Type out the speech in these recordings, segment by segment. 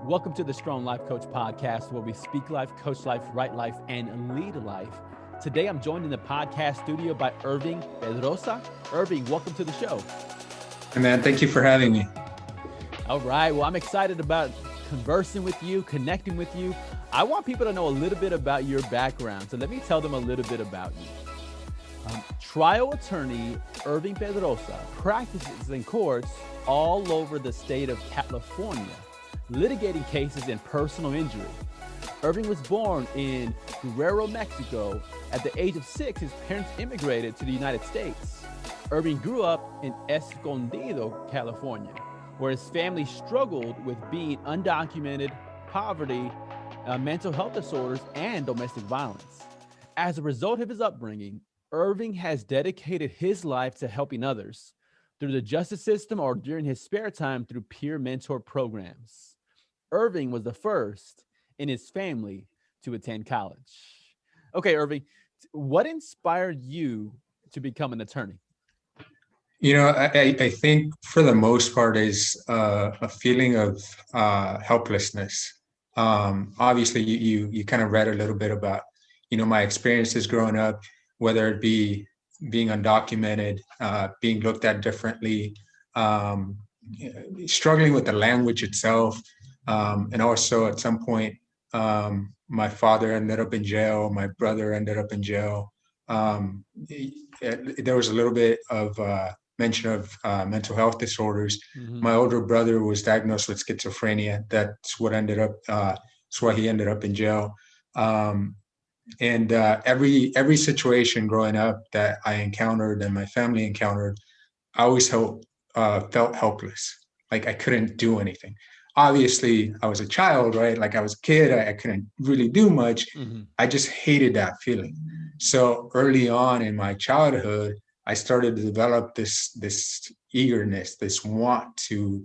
Welcome to the Strong Life Coach podcast, where we speak life, coach life, write life, and lead life. Today, I'm joined in the podcast studio by Irving Pedroza. Irving, welcome to the show. Hey man, thank you for having me. All right. Well, I'm excited about conversing with you, connecting with you. I want people to know a little bit about your background. So let me tell them a little bit about you. Trial attorney Irving Pedroza practices in courts all over the state of California, litigating cases in personal injury. Irving was born in Guerrero, Mexico. At the age of 6, his parents immigrated to the United States. Irving grew up in Escondido, California, where his family struggled with being undocumented, poverty, mental health disorders, and domestic violence. As a result of his upbringing, Irving has dedicated his life to helping others through the justice system or during his spare time through peer mentor programs. Irving was the first in his family to attend college. Okay, Irving, what inspired you to become an attorney? I think for the most part is a feeling of helplessness. Obviously, you kind of read a little bit about, my experiences growing up, whether it be being undocumented, being looked at differently, struggling with the language itself. And also at some point, my father ended up in jail. My brother ended up in jail. There was a little bit of mention of mental health disorders. Mm-hmm. My older brother was diagnosed with schizophrenia. That's what ended up. That's why he ended up in jail. And every situation growing up that I encountered and my family encountered, I always felt helpless. Like I couldn't do anything. Obviously, I was a child, right? Like I was a kid. I couldn't really do much. Mm-hmm. I just hated that feeling. So early on in my childhood, I started to develop this eagerness, this want to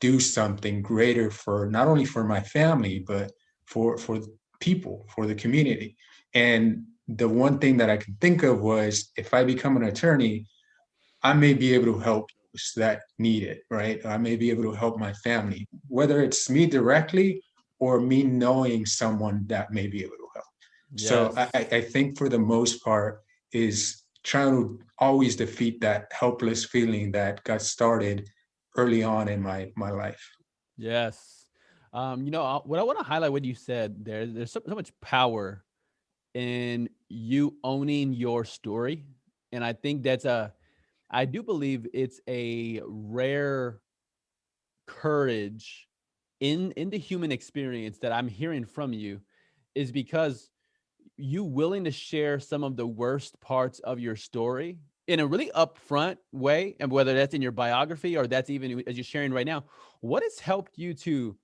do something greater for not only for my family, but for people, for the community. And the one thing that I could think of was if I become an attorney, I may be able to help those that need it, right? I may be able to help my family, whether it's me directly or me knowing someone that may be able to help. So Yes. I think for the most part is trying to always defeat that helpless feeling that got started early on in my life. Yes. What I want to highlight what you said there's so much power in you owning your story. And I do believe it's a rare courage in the human experience that I'm hearing from you is because you willing to share some of the worst parts of your story in a really upfront way, and whether that's in your biography or that's even as you're sharing right now. What has helped you to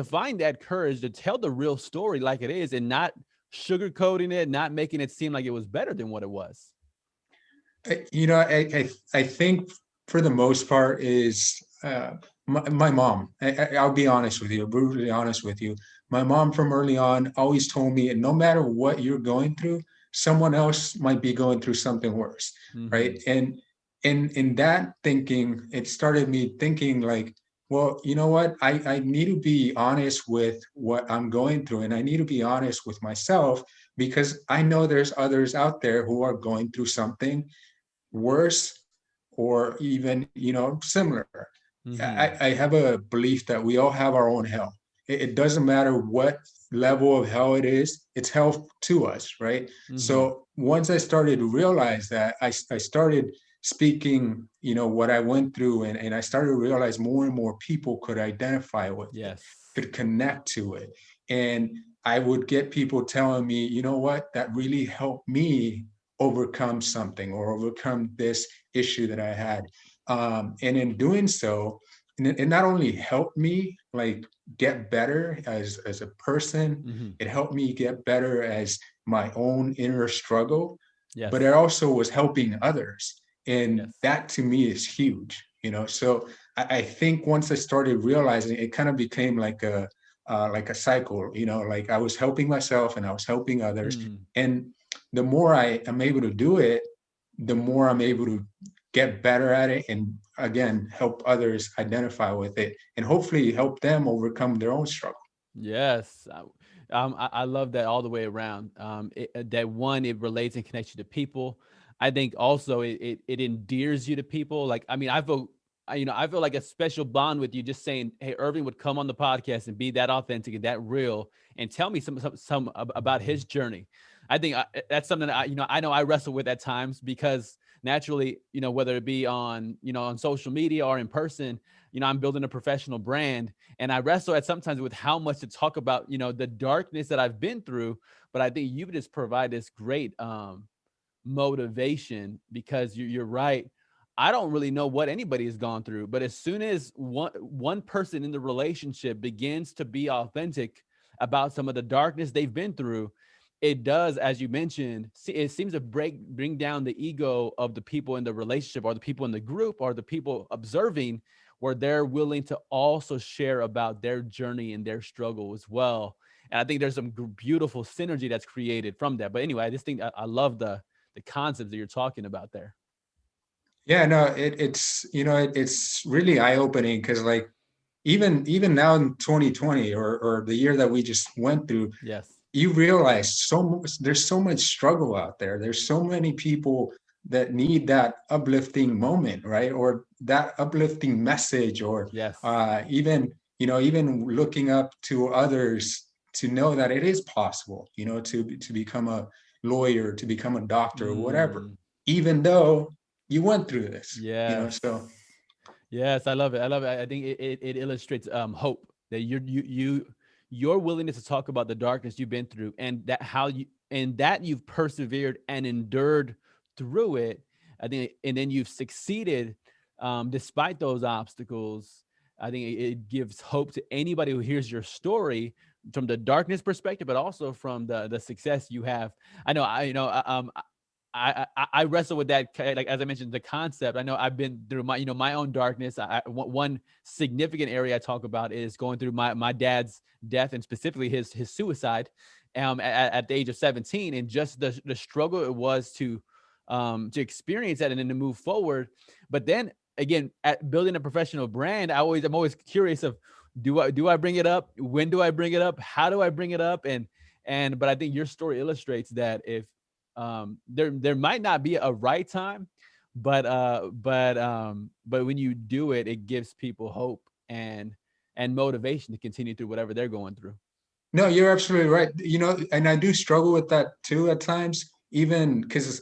find that courage to tell the real story like it is and not sugarcoating it, not making it seem like it was better than what it was? I think for the most part is my mom. I'll be honest with you, brutally honest with you. My mom from early on always told me, no matter what you're going through, someone else might be going through something worse, Mm-hmm. right? And in that thinking, it started me thinking like, well, you know what? I need to be honest with what I'm going through, and I need to be honest with myself because I know there's others out there who are going through something worse or even similar. Mm-hmm. I have a belief that we all have our own hell. It doesn't matter what level of hell it is, it's hell to us, right? Mm-hmm. So once I started to realize that, I started speaking what I went through, and I started to realize more and more people could identify with it, Yes. could connect to it. And I would get people telling me, you know what, that really helped me overcome something or overcome this issue that I had. And in doing so, it not only helped me like get better as a person, Mm-hmm. it helped me get better as my own inner struggle, but it Yes. also was helping others. And Yes. that to me is huge. So I think once I started realizing, it kind of became like a cycle, like I was helping myself and I was helping others. Mm. And the more I am able to do it, the more I'm able to get better at it and again, help others identify with it and hopefully help them overcome their own struggle. Yes. I love that all the way around. That one, it relates and connects you to people. I think also it endears you to people. Like, I mean, I feel like a special bond with you just saying, hey, Irving would come on the podcast and be that authentic and that real and tell me some about his journey. I think that's something that I know I wrestle with at times because naturally, whether it be on social media or in person, I'm building a professional brand and I wrestle at sometimes with how much to talk about, the darkness that I've been through. But I think you just provide this great motivation because you're right. I don't really know what anybody has gone through, but as soon as one person in the relationship begins to be authentic about some of the darkness they've been through, it does, as you mentioned, it seems to bring down the ego of the people in the relationship or the people in the group or the people observing, where they're willing to also share about their journey and their struggle as well. And I think there's some beautiful synergy that's created from that. But anyway, I just think I love the concepts that you're talking about there. Yeah, no, it's really eye-opening because like even now in 2020 or the year that we just went through, Yes. you realize there's so much struggle out there. There's so many people that need that uplifting moment, right? Or that uplifting message, or Yes. even looking up to others to know that it is possible, to become a lawyer, to become a doctor, or whatever, Mm, even though you went through this, yes. so Yes, I love it. I love it. I think it illustrates hope that your willingness to talk about the darkness you've been through and that you've persevered and endured through it. I think, and then you've succeeded despite those obstacles. I think it gives hope to anybody who hears your story from the darkness perspective, but also from the success you have. I know, I wrestle with that, like as I mentioned, the concept. I know I've been through my own darkness. One significant area I talk about is going through my dad's death and specifically his suicide, at the age of 17, and just the struggle it was to experience that and then to move forward. But then again, at building a professional brand, I'm always curious of do I bring it up? When do I bring it up? How do I bring it up? But I think your story illustrates that if there might not be a right time, but when you do it, it gives people hope and motivation to continue through whatever they're going through. no, you're absolutely right. And I do struggle with that too at times, even because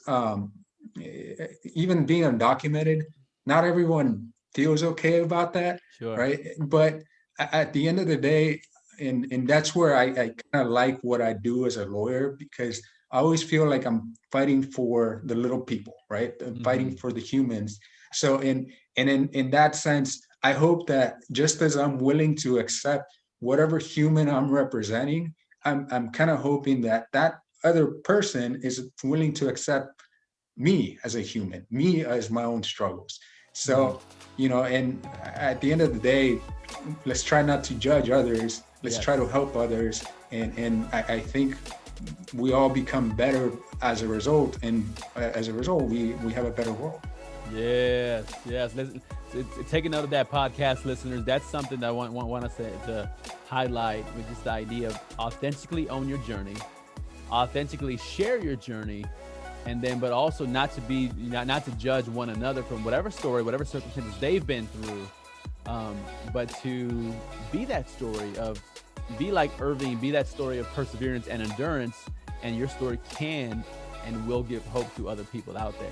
even being undocumented, not everyone feels okay about that, Sure. right? But at the end of the day, and that's where I kind of like what I do as a lawyer, because I always feel like I'm fighting for the little people, right? Fighting Hmm. for the humans. So in that sense, I hope that just as I'm willing to accept whatever human I'm representing, I'm kind of hoping that that other person is willing to accept me as a human, me as my own struggles. Mm. So, and at the end of the day, let's try not to judge others. Let's try Yes. to help others. And I think we all become better as a result. And as a result, we have a better world. Yes. Yes. Listen, take a note of that, podcast listeners. That's something that I want us to highlight, with just the idea of authentically own your journey, authentically share your journey, and then but also not to judge one another from whatever story, whatever circumstances they've been through, but to be that story of, be like Irving, be that story of perseverance and endurance, and your story can and will give hope to other people out there.